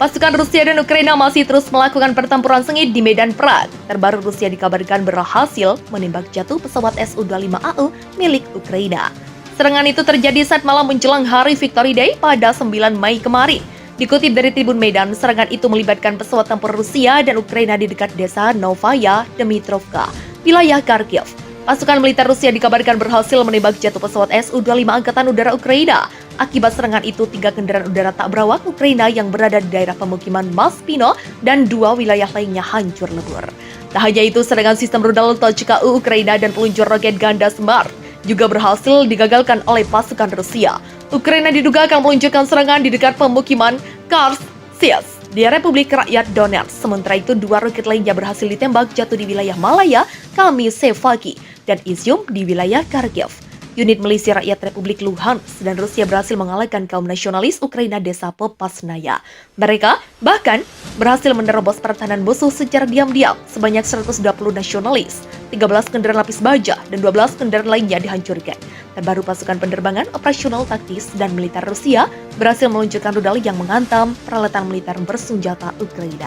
Pasukan Rusia dan Ukraina masih terus melakukan pertempuran sengit di medan perang. Terbaru Rusia dikabarkan berhasil menembak jatuh pesawat Su-25AU milik Ukraina. Serangan itu terjadi saat malam menjelang hari Victory Day pada 9 Mei kemarin. Dikutip dari Tribun Medan, serangan itu melibatkan pesawat tempur Rusia dan Ukraina di dekat desa Novaya Dmitrovka, wilayah Kharkiv. Pasukan militer Rusia dikabarkan berhasil menembak jatuh pesawat Su-25 Angkatan Udara Ukraina. Akibat serangan itu, 3 kendaraan udara tak berawak Ukraina yang berada di daerah pemukiman Maspino dan 2 wilayah lainnya hancur lebur. Tak hanya itu, serangan sistem rudal Tochka-U Ukraina dan peluncur roket ganda Smart juga berhasil digagalkan oleh pasukan Rusia. Ukraina diduga akan meluncurkan serangan di dekat pemukiman Karsias di Republik Rakyat Donetsk. Sementara itu, 2 roket lainnya berhasil ditembak jatuh di wilayah Malaya, Kamisevaki, dan Izium di wilayah Kharkiv. Unit milisi rakyat Republik Luhansk dan Rusia berhasil mengalahkan kaum nasionalis Ukraina desa Popasnaya. Mereka bahkan berhasil menerobos pertahanan musuh secara diam-diam. Sebanyak 120 nasionalis, 13 kendaraan lapis baja, dan 12 kendaraan lainnya dihancurkan. Terbaru pasukan penerbangan operasional taktis dan militer Rusia berhasil meluncurkan rudal yang menghantam peralatan militer bersenjata Ukraina.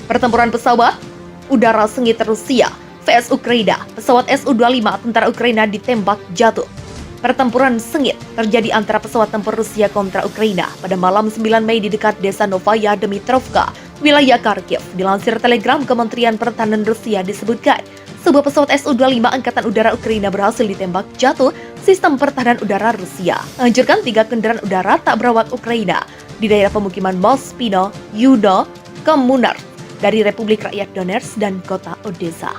Pertempuran pesawat udara sengit Rusia vs Ukraina, pesawat Su-25 tentara Ukraina ditembak jatuh. Pertempuran sengit terjadi antara pesawat tempur Rusia kontra Ukraina pada malam 9 Mei di dekat desa Novaya Dmitrovka, wilayah Kharkiv. Dilansir Telegram Kementerian Pertahanan Rusia disebutkan, sebuah pesawat Su-25 Angkatan Udara Ukraina berhasil ditembak jatuh sistem pertahanan udara Rusia, menghancurkan 3 kendaraan udara tak berawak Ukraina di daerah pemukiman Mospino, Yudo, Komunar dari Republik Rakyat Donetsk dan kota Odessa.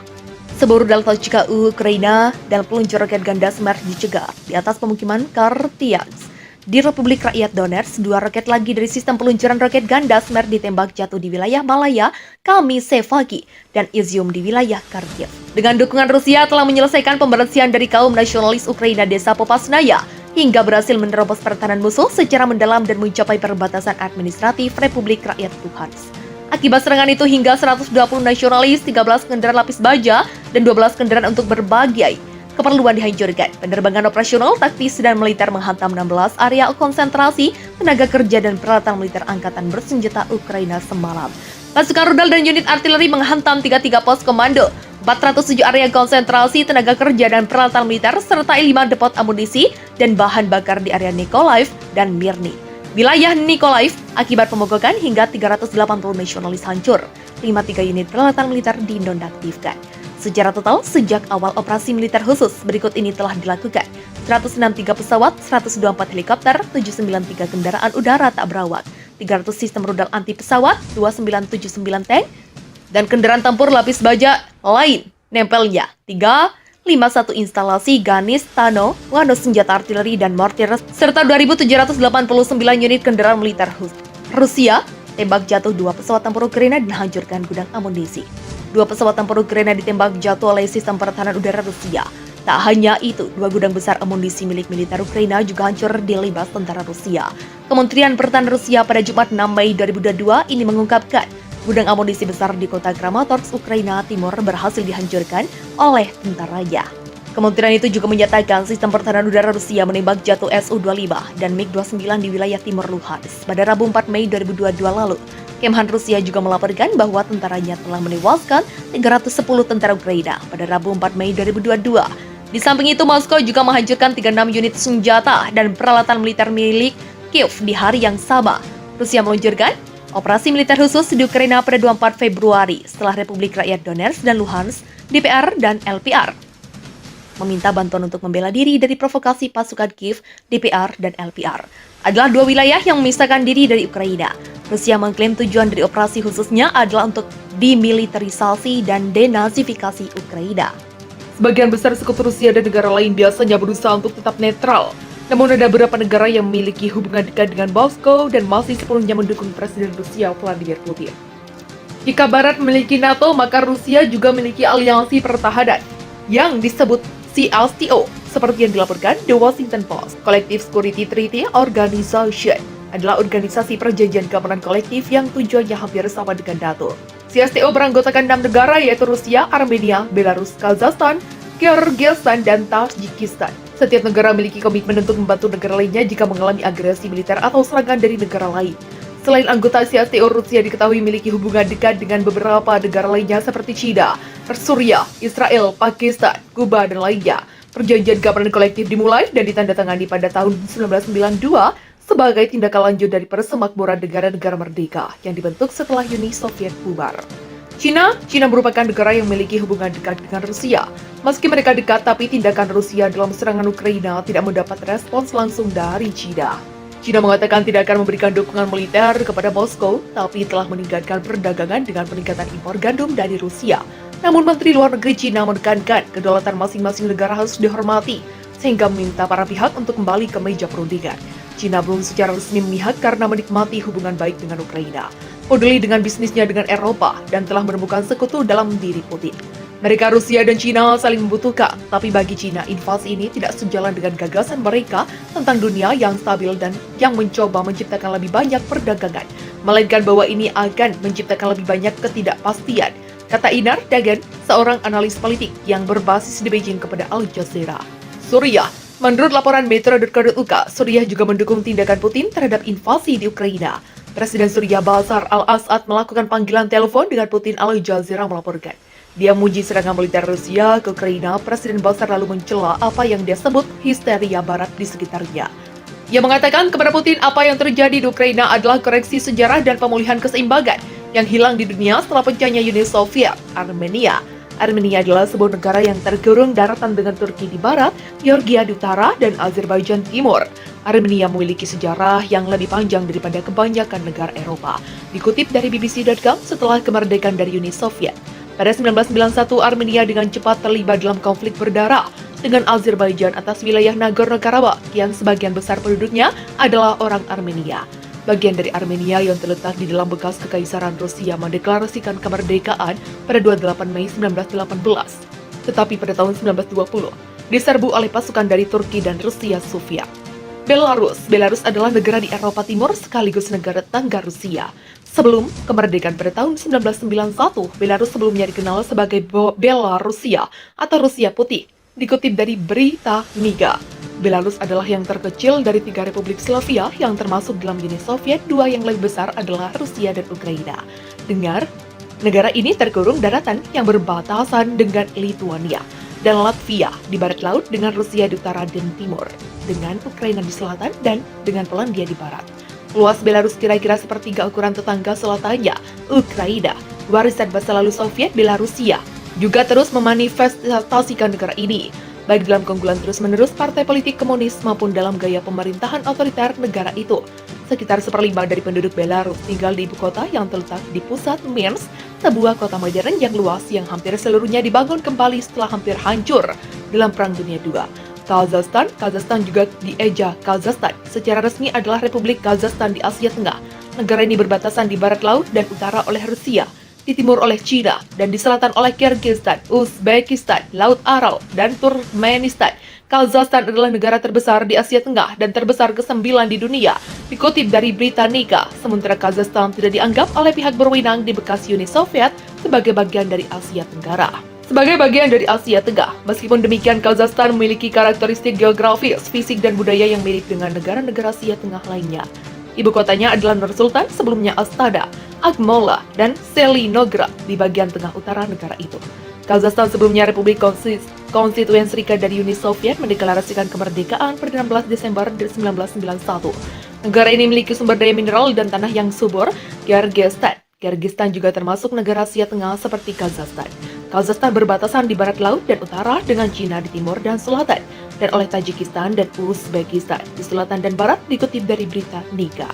Sebuah rudal Tochka-U Ukraina dan peluncur roket ganda Smart dicegat di atas pemukiman Kartians. Di Republik Rakyat Donetsk, 2 roket lagi dari sistem peluncuran roket ganda Smart ditembak jatuh di wilayah Malaya, Kamisevaki, dan Izium di wilayah Kharkiv. Dengan dukungan Rusia telah menyelesaikan pembersihan dari kaum nasionalis Ukraina desa Popasnaya hingga berhasil menerobos pertahanan musuh secara mendalam dan mencapai perbatasan administratif Republik Rakyat Luhansk. Akibat serangan itu hingga 120 nasionalis, 13 kendaraan lapis baja, dan 12 kendaraan untuk berbagai keperluan dihancurkan. Penerbangan operasional, taktis, dan militer menghantam 16 area konsentrasi tenaga kerja dan peralatan militer angkatan bersenjata Ukraina semalam. Pasukan rudal dan unit artileri menghantam 33 pos komando, 407 area konsentrasi tenaga kerja dan peralatan militer, serta 5 depot amunisi dan bahan bakar di area Mykolaiv dan Mirny. Wilayah Mykolaiv akibat pemogokan hingga 380 nasionalis hancur, 53 unit peralatan militer dinonaktifkan. Secara total, sejak awal operasi militer khusus berikut ini telah dilakukan 163 pesawat, 124 helikopter, 793 kendaraan udara tak berawak, 300 sistem rudal anti pesawat, 2979 tank, dan kendaraan tempur lapis baja lain nempelnya 351 instalasi Ganis, Tano, Wano senjata artileri dan mortir, serta 2.789 unit kendaraan militer Rusia tembak jatuh 2 pesawat tempur Ukraina dan hancurkan gudang amunisi. 2 pesawat tempur Ukraina ditembak jatuh oleh sistem pertahanan udara Rusia. Tak hanya itu, 2 gudang besar amunisi milik militer Ukraina juga hancur dilibas tentara Rusia. Kementerian Pertahanan Rusia pada Jumat 6 Mei 2022 ini mengungkapkan, gudang amunisi besar di kota Kramatorsk, Ukraina Timur berhasil dihancurkan oleh tentaranya. Kementerian itu juga menyatakan sistem pertahanan udara Rusia menembak jatuh Su-25 dan MiG-29 di wilayah timur Luhansk pada Rabu 4 Mei 2022 lalu. Kemhan Rusia juga melaporkan bahwa tentaranya telah menewaskan 310 tentara Ukraina pada Rabu 4 Mei 2022. Di samping itu, Moskow juga menghancurkan 36 unit senjata dan peralatan militer milik Kiev di hari yang sama. Rusia meluncurkan operasi militer khusus di Ukraina pada 24 Februari setelah Republik Rakyat Donetsk dan Luhansk, DPR dan LPR meminta bantuan untuk membela diri dari provokasi pasukan Kiev, DPR dan LPR. Adalah 2 wilayah yang memisahkan diri dari Ukraina. Rusia mengklaim tujuan dari operasi khususnya adalah untuk demilitarisasi dan denazifikasi Ukraina. Sebagian besar sekutu Rusia dan negara lain biasanya berusaha untuk tetap netral. Namun ada beberapa negara yang memiliki hubungan dekat dengan Moskow dan masih sepenuhnya mendukung Presiden Rusia Vladimir Putin. Jika Barat memiliki NATO, maka Rusia juga memiliki aliansi pertahanan yang disebut CSTO, seperti yang dilaporkan The Washington Post. Collective Security Treaty Organization adalah organisasi perjanjian keamanan kolektif yang tujuannya hampir sama dengan NATO. CSTO beranggotakan 6 negara yaitu Rusia, Armenia, Belarus, Kazakhstan, Kyrgyzstan, dan Tajikistan. Setiap negara memiliki komitmen untuk membantu negara lainnya jika mengalami agresi militer atau serangan dari negara lain. Selain anggota CSTO, Rusia diketahui memiliki hubungan dekat dengan beberapa negara lainnya seperti China, Suriah, Israel, Pakistan, Kuba, dan lainnya. Perjanjian keamanan kolektif dimulai dan ditandatangani pada tahun 1992 sebagai tindakan lanjut dari persemakmuran negara-negara merdeka yang dibentuk setelah Uni Soviet bubar. China merupakan negara yang memiliki hubungan dekat dengan Rusia. Meski mereka dekat, tapi tindakan Rusia dalam serangan Ukraina tidak mendapat respons langsung dari China. China mengatakan tidak akan memberikan dukungan militer kepada Moskow, tapi telah meningkatkan perdagangan dengan peningkatan impor gandum dari Rusia. Namun Menteri Luar Negeri China menekankan kedaulatan masing-masing negara harus dihormati, sehingga meminta para pihak untuk kembali ke meja perundingan. China belum secara resmi memihak karena menikmati hubungan baik dengan Ukraina, peduli dengan bisnisnya dengan Eropa, dan telah menemukan sekutu dalam diri Putin. Mereka Rusia dan China saling membutuhkan, tapi bagi China invasi ini tidak sejalan dengan gagasan mereka tentang dunia yang stabil dan yang mencoba menciptakan lebih banyak perdagangan, melainkan bahwa ini akan menciptakan lebih banyak ketidakpastian, kata Inar Dagan, seorang analis politik yang berbasis di Beijing kepada Al Jazeera. Suriah. Menurut laporan Metro.co.uk, Suriah juga mendukung tindakan Putin terhadap invasi di Ukraina. Presiden Suriah Bashar al-Assad melakukan panggilan telepon dengan Putin. Al Jazeera melaporkan. Dia memuji serangan militer Rusia ke Ukraina. Presiden Bashar lalu mencela apa yang dia sebut histeria barat di sekitarnya. Ia mengatakan kepada Putin apa yang terjadi di Ukraina adalah koreksi sejarah dan pemulihan keseimbangan yang hilang di dunia setelah pecahnya Uni Soviet. Armenia adalah sebuah negara yang terkurung daratan dengan Turki di barat, Georgia di utara, dan Azerbaijan timur. Armenia memiliki sejarah yang lebih panjang daripada kebanyakan negara Eropa. Dikutip dari BBC.com setelah kemerdekaan dari Uni Soviet. Pada 1991, Armenia dengan cepat terlibat dalam konflik berdarah dengan Azerbaijan atas wilayah Nagorno-Karabakh yang sebagian besar penduduknya adalah orang Armenia. Bagian dari Armenia yang terletak di dalam bekas kekaisaran Rusia mendeklarasikan kemerdekaan pada 28 Mei 1918. Tetapi pada tahun 1920, diserbu oleh pasukan dari Turki dan Rusia Soviet. Belarus adalah negara di Eropa Timur sekaligus negara tetangga Rusia. Sebelum kemerdekaan pada tahun 1991, Belarus sebelumnya dikenal sebagai Belarusia atau Rusia Putih. Dikutip dari Britannica, Belarus adalah yang terkecil dari 3 republik Slavia yang termasuk dalam Uni Soviet. 2 yang lebih besar adalah Rusia dan Ukraina. Dengar, negara ini terkurung daratan yang berbatasan dengan Lithuania dan Latvia di barat laut, dengan Rusia di utara dan timur, dengan Ukraina di selatan, dan dengan Polandia di barat. Luas Belarus kira-kira sepertiga ukuran tetangga selatannya, Ukraina. Warisan masa lalu Soviet Belarusia juga terus memanifestasikan negara ini, baik dalam keunggulan terus-menerus partai politik komunis maupun dalam gaya pemerintahan otoriter negara itu. Sekitar 1/5 dari penduduk Belarus tinggal di ibu kota yang terletak di pusat Minsk, sebuah kota modern yang luas yang hampir seluruhnya dibangun kembali setelah hampir hancur dalam Perang Dunia II. Kazakhstan juga dieja Kazakhstan. Secara resmi adalah Republik Kazakhstan di Asia Tengah. Negara ini berbatasan di barat laut dan utara oleh Rusia, di timur oleh China, dan di selatan oleh Kyrgyzstan, Uzbekistan, Laut Aral, dan Turkmenistan. Kazakhstan adalah negara terbesar di Asia Tengah dan terbesar ke-9 di dunia, dikutip dari Britannica. Sementara Kazakhstan tidak dianggap oleh pihak berwenang di bekas Uni Soviet sebagai bagian dari Asia Tenggara. Meskipun demikian, Kazakhstan memiliki karakteristik geografis, fisik, dan budaya yang mirip dengan negara-negara Asia Tengah lainnya. Ibu kotanya adalah Nur Sultan, sebelumnya Astana, Akmola, dan Selinograd di bagian tengah utara negara itu. Kazakhstan sebelumnya Republik Konstituen Serikat dari Uni Soviet mendeklarasikan kemerdekaan pada 16 Desember 1991. Negara ini memiliki sumber daya mineral dan tanah yang subur. Kyrgyzstan juga termasuk negara Asia Tengah seperti Kazakhstan. Kazakhstan berbatasan di barat laut dan utara dengan Cina di timur dan selatan, dan oleh Tajikistan dan Uzbekistan di selatan dan barat, dikutip dari Britannica.